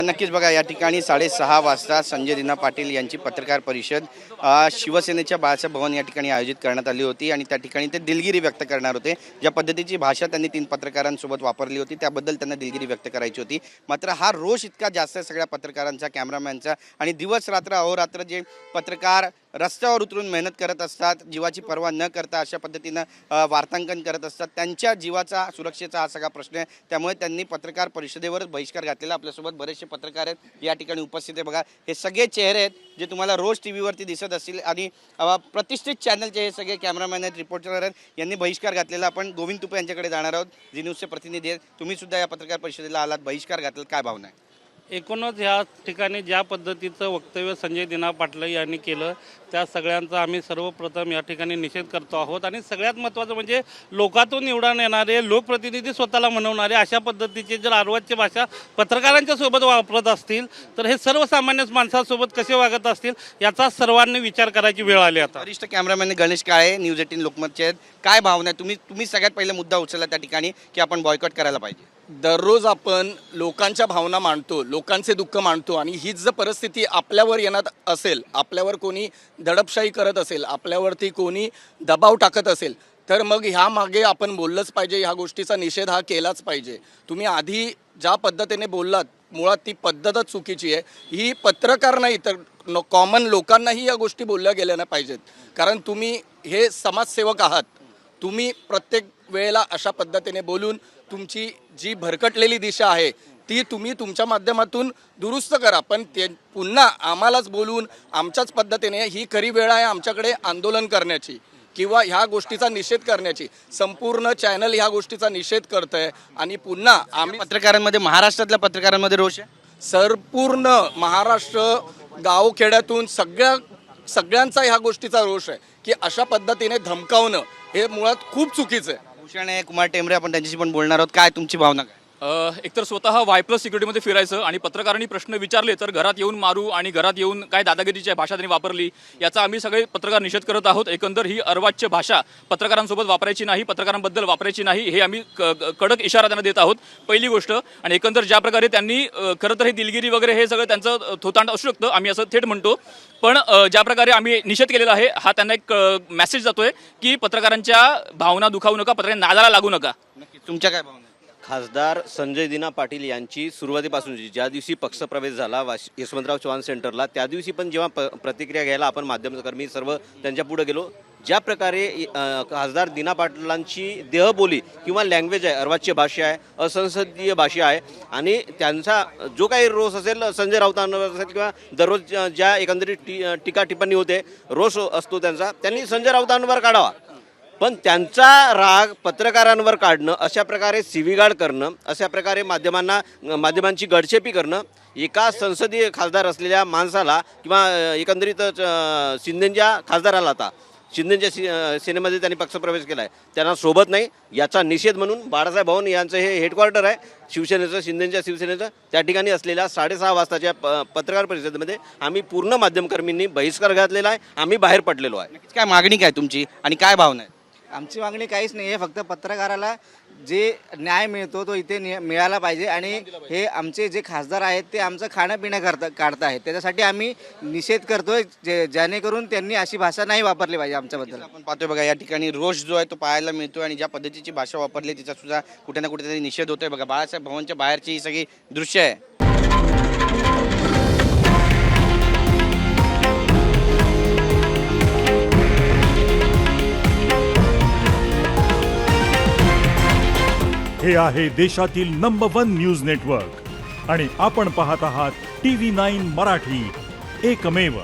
नक्कीच बघा या ठिकाणी 6:30 वाजता संजय दिना पाटील यांची पत्रकार परिषद शिवसेनेच्या बाळासाहेब भवन या ठिकाणी आयोजित करण्यात आली होती आणि त्या ठिकाणी ते दिलगिरी व्यक्त करणार होते। ज्या पद्धतीची भाषा त्यांनी 3 पत्रकारांसोबत वापरली होती त्याबद्दल त्यांना दिलगिरी व्यक्त करायची होती। मात्र हा रोष इतका जास्त आहे सगळ्या पत्रकारांचा, कॅमेरामॅनचा आणि दिवस रात्र अहोरात्र जे पत्रकार रस्त्यावर उतरून मेहनत करत असतात, जीवाची पर्वा न करता अशा पद्धतीनं वार्तांकन करत असतात, त्यांच्या जीवाचा सुरक्षेचा हा सगळा प्रश्न आहे। त्यामुळे त्यांनी पत्रकार परिषदेवरच बहिष्कार घातलेला। आपल्यासोबत बरेचसे पत्रकार आहेत या ठिकाणी उपस्थित आहे। बघा हे सगळे चेहरे आहेत जे तुम्हाला रोज टीव्हीवरती दिसत असतील आणि प्रतिष्ठित चॅनलचे हे सगळे कॅमेरामॅन आहेत, रिपोर्टर आहेत, यांनी बहिष्कार घातलेला। आपण गोविंद तुपे यांच्याकडे जाणार आहोत, झी न्यूजचे प्रतिनिधी आहेत। तुम्ही सुद्धा या पत्रकार परिषदेला आलात, बहिष्कार घातला, काय भावना आहे? एकूणच या ठिकाणी ज्या पद्धतीचं वक्तव्य संजय दिना पाटील यांनी केलं त्या सगळ्यांचा आम्ही सर्वप्रथम या ठिकाणी निषेध करतो आहोत। आणि सगळ्यात महत्त्वाचं म्हणजे लोकातून निवडून येणारे लोकप्रतिनिधी स्वतःला म्हणवणारे अशा पद्धतीचे जर अर्वाच्य भाषा पत्रकारांच्या सोबत वापरत असतील तर हे सर्वसामान्य माणसांसोबत कसे वागत असतील याचा सर्वांनी विचार करायची वेळ आली आता। वरिष्ठ कॅमेरामॅन गणेश काळे न्यूज 18 लोकमतचे आहेत, काय भावना आहे? तुम्ही सगळ्यात पहिला मुद्दा उचलला त्या ठिकाणी की आपण बॉयकॉट करायला पाहिजे। दररोज आपण लोकांच्या भावना मांडतो, लोकांचे दुःख मांडतो आणि हीच जर परिस्थिती आपल्यावर येणार असेल, आपल्यावर कोणी दडपशाही करत असेल, आपल्यावरती कोणी दबाव टाकत असेल तर मग ह्या मागे आपण बोललंच पाहिजे, ह्या गोष्टीचा निषेध हा केलाच पाहिजे। तुम्ही आधी ज्या पद्धतीने बोललात मुळात ती पद्धतच चुकीची आहे। ही पत्रकार नाही तर कॉमन लोकांनाही या गोष्टी बोलल्या गेल्या नाही पाहिजेत, कारण तुम्ही हे समाजसेवक आहात। तुम्ही प्रत्येक वेळेला अशा पद्धतीने बोलून तुमची जी भरकटलेली दिशा आहे ती तुम्ही तुमच्या माध्यमातून दुरुस्त करा, पण ते पुन्हा आम्हालाच बोलून आमच्याच पद्धतीने ही खरी वेळ आहे आमच्याकडे आंदोलन करण्याची किंवा ह्या गोष्टीचा निषेध करण्याची। संपूर्ण चॅनल ह्या गोष्टीचा निषेध करत आहे आणि पुन्हा आम्ही पत्रकारांमध्ये, महाराष्ट्रातल्या पत्रकारांमध्ये रोष आहे। संपूर्ण महाराष्ट्र गावखेड्यातून सगळ्यांचा ह्या गोष्टीचा रोष आहे की अशा पद्धतीने धमकावणं हे मुळात खूप चुकीचं आहे। भूषण आहे, कुमार टेंबरे, आपण त्यांच्याशी पण बोलणार आहोत। काय तुमची भावना काय? एकतर स्वतः वाय+ सिक्युरिटीमध्ये फिरायचं आणि पत्रकारांनी प्रश्न विचारले तर घरात येऊन मारू आणि घरात येऊन काय दादागिरीची भाषा त्यांनी वापरली याचा आम्ही सगळे पत्रकार निषेध करत आहोत। एकंदर ही अर्वाच्य भाषा पत्रकारांसोबत वापरायची नाही, पत्रकारांबद्दल वापरायची नाही हे आम्ही कडक इशारा त्यांना देत आहोत, पहिली गोष्ट। आणि एकंदर ज्या प्रकारे त्यांनी खरं तर हे दिलगिरी वगैरे हे सगळं त्यांचं थोतांड असू शकतं, आम्ही असं थेट म्हणतो, पण ज्या प्रकारे आम्ही निषेध केलेला आहे हा त्यांना एक मेसेज जातोय की पत्रकारांच्या भावना दुखावू नका, पत्रकारांना नादाला लागू नका। नक्की तुमच्या काय भावना? खासदार संजय दिना पाटील यांची सुरुवातीपासून ज्या दिवसी पक्षप्रवेश झाला यशवंतराव चव्हाण सेंटरला त्या दिवशी पण जेव्हा प्रतिक्रिया घ्यायला आपण माध्यमकर्मी सर्व त्यांच्या पुढे गेलो, ज्या प्रकारे खासदार दिना पाटलांची देहबोली किंवा लँग्वेज आहे, अर्वाच्य भाषा आहे, असंसदीय भाषा आहे आणि त्यांचा जो काही रोष असेल संजय राऊतांवर असेल किंवा दररोज ज्या एकंदरीत टीका टिप्पणी होते, रोष असतो त्यांनी संजय राऊतांवर काढावा, पण त्यांचा राग पत्रकारांवर काढणं, अशा प्रकारे शिवीगाळ करणं, अशा प्रकारे माध्यमांची गडचेपी करणं एका संसदीय खासदार असलेल्या माणसाला किंवा एकंदरीत शिंदेच्या खासदाराला, आता शिंदेच्या सेनेमध्ये त्यांनी पक्षप्रवेश केला आहे, त्यांना सोबत नाही, याचा निषेध म्हणून बाळासाहेब भवन यांचं हे हेडक्वार्टर आहे शिवसेनेचं, शिंदेच्या शिवसेनेचं, त्या ठिकाणी असलेल्या 6:30 वाजताच्या पत्रकार परिषदेमध्ये आम्ही पूर्ण माध्यमकर्मींनी बहिष्कार घातलेला आहे, आम्ही बाहेर पडलेलो आहे। काय मागणी काय तुमची आणि काय भावना आहे? आमची मागणी काहीच नाही आहे, फक्त पत्रकाराला जे न्याय मिळतो तो इथे मिळाला पाहिजे आणि हे आमचे जे खासदार आहेत ते आमचं खाणंपिणं काढत आहेत, त्याच्यासाठी आम्ही निषेध करतोय जेणेकरून त्यांनी अशी भाषा नाही वापरली पाहिजे आमच्याबद्दल। आपण पाहतोय बघा या ठिकाणी रोष जो आहे तो पाहायला मिळतोय आणि ज्या पद्धतीची भाषा वापरली तिचा सुद्धा कुठे ना कुठेतरी निषेध होतोय। बघा बाळासाहेब भवनच्या बाहेरची ही सगळी दृश्य आहे। हे आहे देशातील नंबर 1 न्यूज नेटवर्क आणि आपण पाहत आहात TV9 मराठी, एकमेव।